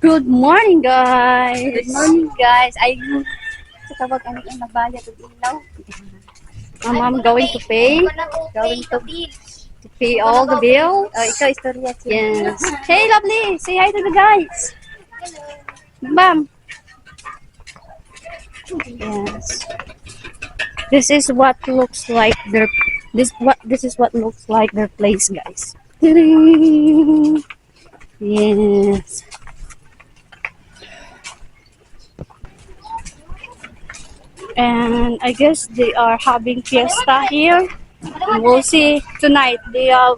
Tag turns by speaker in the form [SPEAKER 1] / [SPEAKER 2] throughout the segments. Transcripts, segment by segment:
[SPEAKER 1] Good morning, guys.
[SPEAKER 2] Good morning, guys. Ay,
[SPEAKER 1] Sa tawag ano ang nagbayad ng ilaw. I'm going to pay.
[SPEAKER 2] going to
[SPEAKER 1] Pay all the bills.
[SPEAKER 2] ikaw istorya.
[SPEAKER 1] Yes. Hey, lovely. Say hi to the guys. Bam. Yes. This is what looks like their this is what looks like their place, guys. Yes. And I guess they are having fiesta here. And we'll see tonight. They are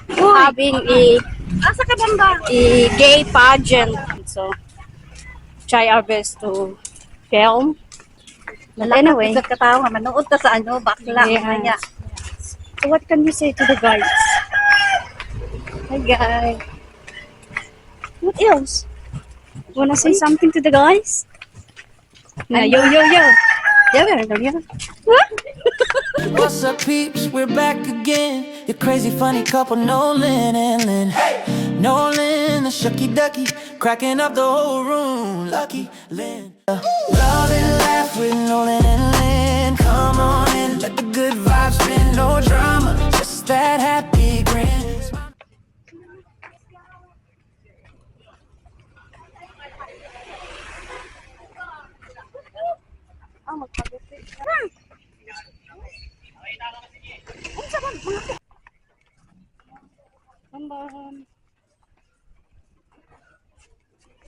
[SPEAKER 1] having
[SPEAKER 2] Asa ka bamba?
[SPEAKER 1] a gay pageant. So try our best to film. But anyway,
[SPEAKER 2] Sa katawa, manood ta sa ano, bakla.
[SPEAKER 1] Yes.
[SPEAKER 2] Kanya.
[SPEAKER 1] so what can you say to the guys? Hi guys. What else? Wanna say something to the guys? Yeah, yo.
[SPEAKER 2] Yeah.
[SPEAKER 1] What?
[SPEAKER 3] What's up, peeps? We're back again. Your crazy, funny couple, Nolan and Lynn. Nolan, the shucky ducky, cracking up the whole room. Lucky Lynn. Love and laugh with Nolan and Lynn. Come on in, let the good vibes spin. No drama, just that happy grin.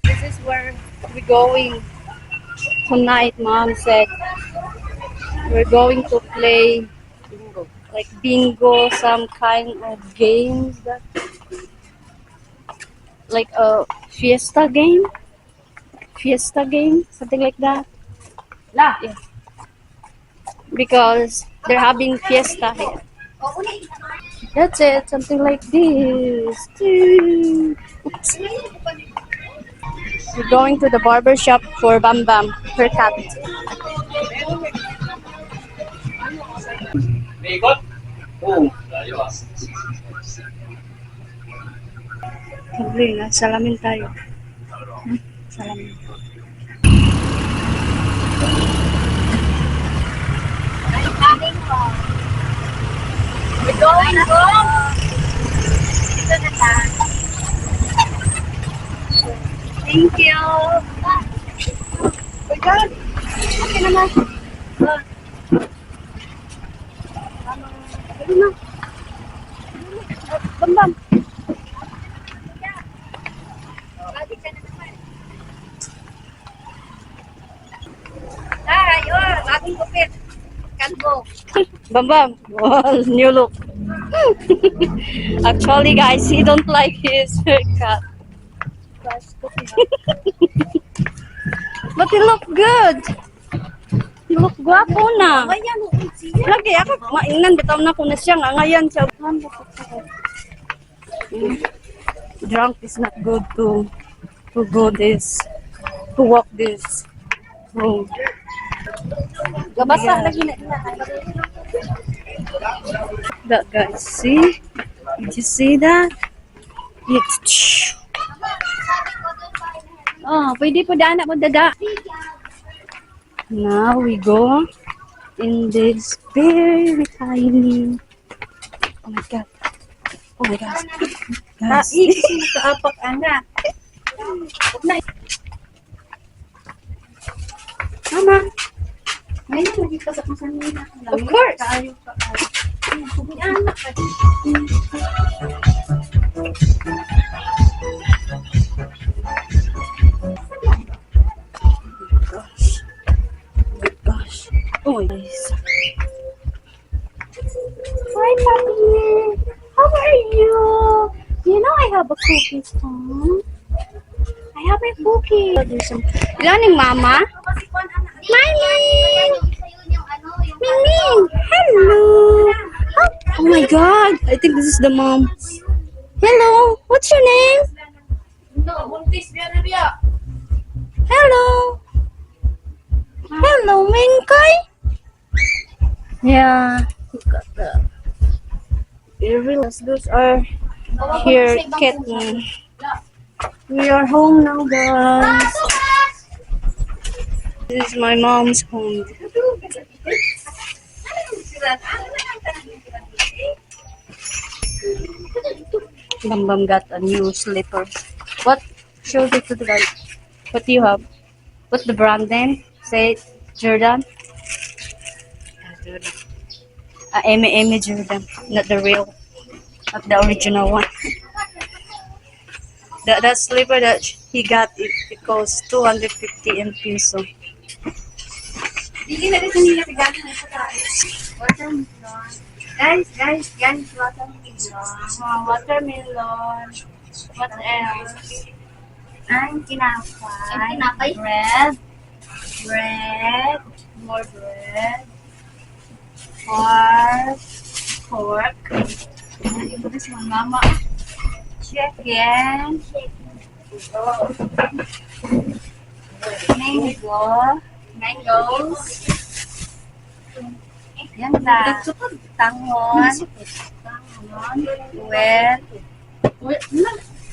[SPEAKER 1] This is where we're going tonight. Mom said we're going to play like bingo, some kind of games that like a fiesta game, something like that. Yeah. Because they're having fiesta here. That's it, something like this. We're going to the barber shop for Bam Bam haircut. Sabi na, salamin tayo. Salamin.
[SPEAKER 2] We're going home.
[SPEAKER 1] Thank you.
[SPEAKER 2] My God.
[SPEAKER 1] Okay naman. Ano na? Bam Bam.
[SPEAKER 2] Ay, bagong gupit. Kalbo.
[SPEAKER 1] Bam Bam. Well, new look. Actually, guys, he don't like his haircut. But he look good. He look guwapo na.
[SPEAKER 2] Ayan,
[SPEAKER 1] Lagi ako maingan bitaw na ko na siya nga ngayon siya. Drunk is not good to go this to walk this road.
[SPEAKER 2] Gabasa
[SPEAKER 1] Yeah.
[SPEAKER 2] lagi na.
[SPEAKER 1] That guys, see? Did you see that? It's oh, pwede po daan mo daga. Now we go in this very tiny. Oh my god. Oh my god. Guys.
[SPEAKER 2] Kaapak ana.
[SPEAKER 1] Mama.
[SPEAKER 2] Ngayon lagi ka sa kusanina.
[SPEAKER 1] Of course.
[SPEAKER 2] Kaayo ka. Anak ka.
[SPEAKER 1] Gosh. Oh my gosh. Hi, Papi. How are you? You know I have a cookie, Tom. I have a cookie. Galing, Mama. Miming! Miming! Hello! Oh my god! I think this is the mom. Hello! What's your name? Hello! Hello, Mingkay! Yeah. Look at that. You realize those are here kitten. We are home now, guys. This is my mom's home. Bam got a new slipper. What? Show it to the guys. What do you have? What's the brand name? Say it. Jordan. Jordan. Eme Jordan, not the real, not the original one. That slipper that he got, it costs 250 in peso.
[SPEAKER 2] Hindi na rin nila regalo na sa tayo. Watermelon. Guys, watermelon.
[SPEAKER 1] Watermelon. What else?
[SPEAKER 2] Ang kinapay.
[SPEAKER 1] Ang kinapay? Bread. More bread. Pork. Ito is my mama. Chicken. Mangoes. Yan na. Tangon. Wet.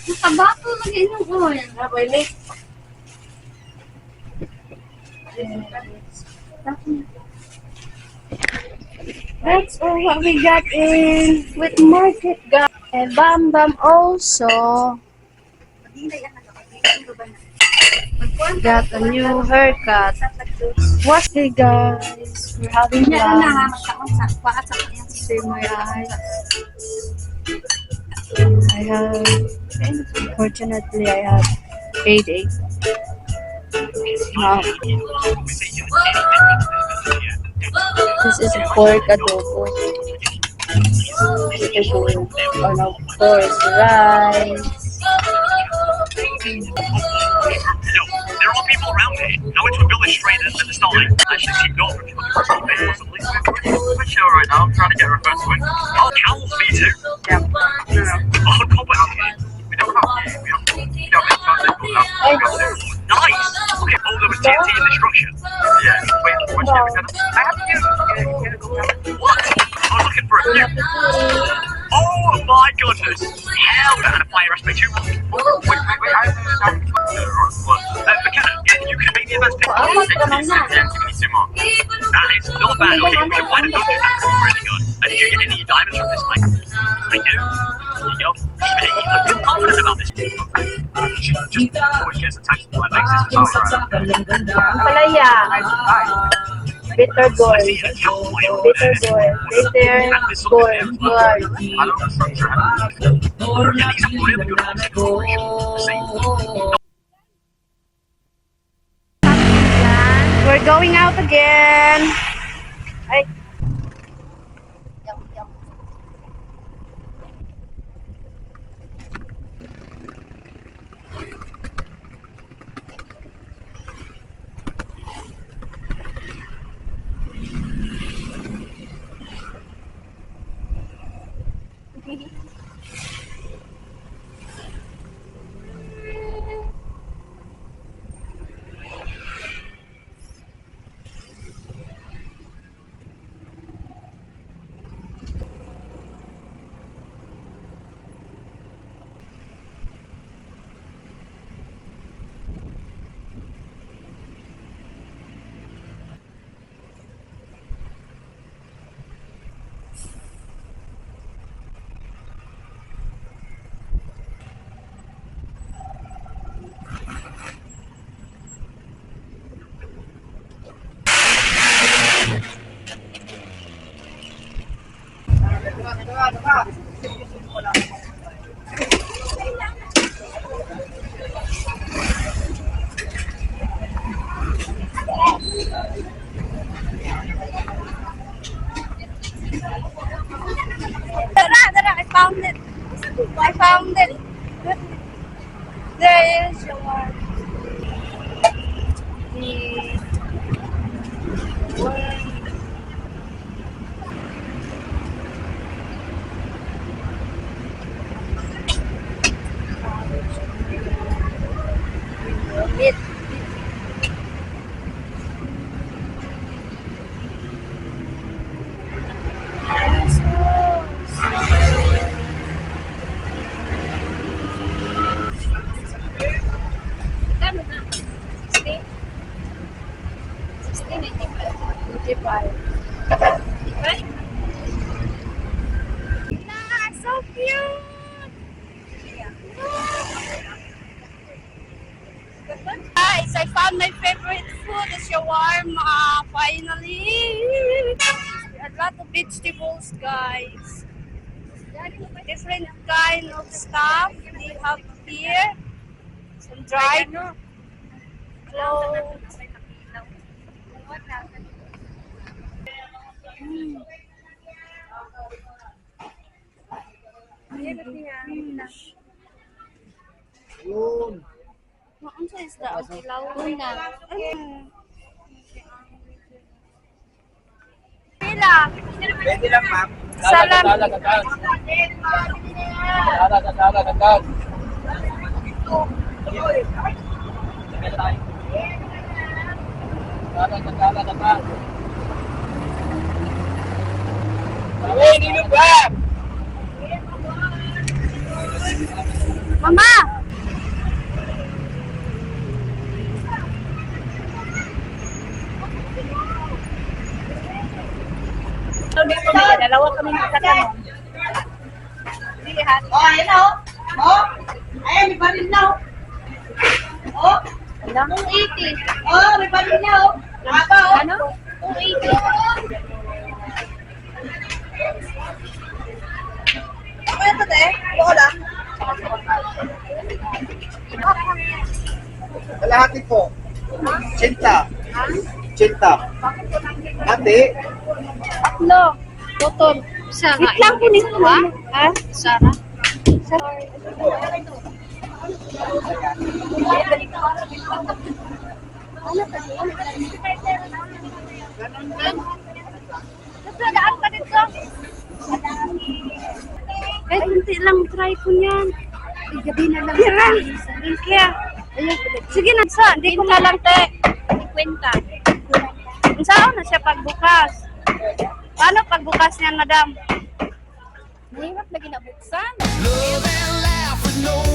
[SPEAKER 2] Nakabato lagi ng oil.
[SPEAKER 1] That's all what we got in with market, guys. And Bam Bam also got a new haircut. What's it, guys? We're having lunch. See my eyes. Unfortunately, I have 8. This is pork adobo. And of course, rice.
[SPEAKER 4] There are people around me. I went to a village straight at the starting. I should keep going. Which show right now? I'm trying to get referred to it. Oh, Cowell's me too. Yeah. Oh, Copper. We don't have. We have nice. Okay. Oh, there was TNT in the structure. Yeah. Wait. What's what? I was looking for a few. Oh my goodness! Hell, that had a fire aspect too. Wait, McKenna, you can make the advanced pick. Yeah, give me 2 more. That is not bad. Okay, we can find a dungeon. That's really good. And did you get any diamonds from this? Like, I do. There you go. Hey, you look confident about this. Just always gets attached to my legs.
[SPEAKER 1] Palaya. Bitter gourd. Bitter gourd. Bitter gourd.
[SPEAKER 4] I don't know structure. Yeah, these are really good ones.
[SPEAKER 1] We're going out again. Ay. I found it. I found it. There is one. It. 55. Ah, so cute! Guys, I found my favorite food, the shawarma, finally! A lot of vegetables, guys. Different kind of stuff they have here. Some dried clothes. Ano sa isda? Ang ilaw? Una. Pila?
[SPEAKER 5] Pwede lang, ma'am.
[SPEAKER 1] Salam. Mama!
[SPEAKER 2] Dalawa kami nagtatanong.
[SPEAKER 6] Oh, ayan o. Oh, ayan, may baril na o. Oh,
[SPEAKER 2] 280.
[SPEAKER 6] oh, may baril na o. Haba o.
[SPEAKER 2] Ano? 280.
[SPEAKER 6] Ako yan ito, te. Ito lang.
[SPEAKER 5] Kalahati po. Chinta. Chinta. Ate.
[SPEAKER 1] Tatlo. Botol. Isa nga.
[SPEAKER 2] Wait lang, kunin ko ha.
[SPEAKER 1] Ha? Sara? Nagdadaan ka dito. Eh, hindi lang try ko niyan.
[SPEAKER 2] Ay, gabi na lang.
[SPEAKER 1] Tira. Thank you. Sige na, sa. Hindi ko malang, te.
[SPEAKER 2] Kwenta.
[SPEAKER 1] Saan na siya pagbukas? Paano pagbukas niyan, madam?
[SPEAKER 2] Mahirap lagi na buksan.
[SPEAKER 3] Love and laugh with no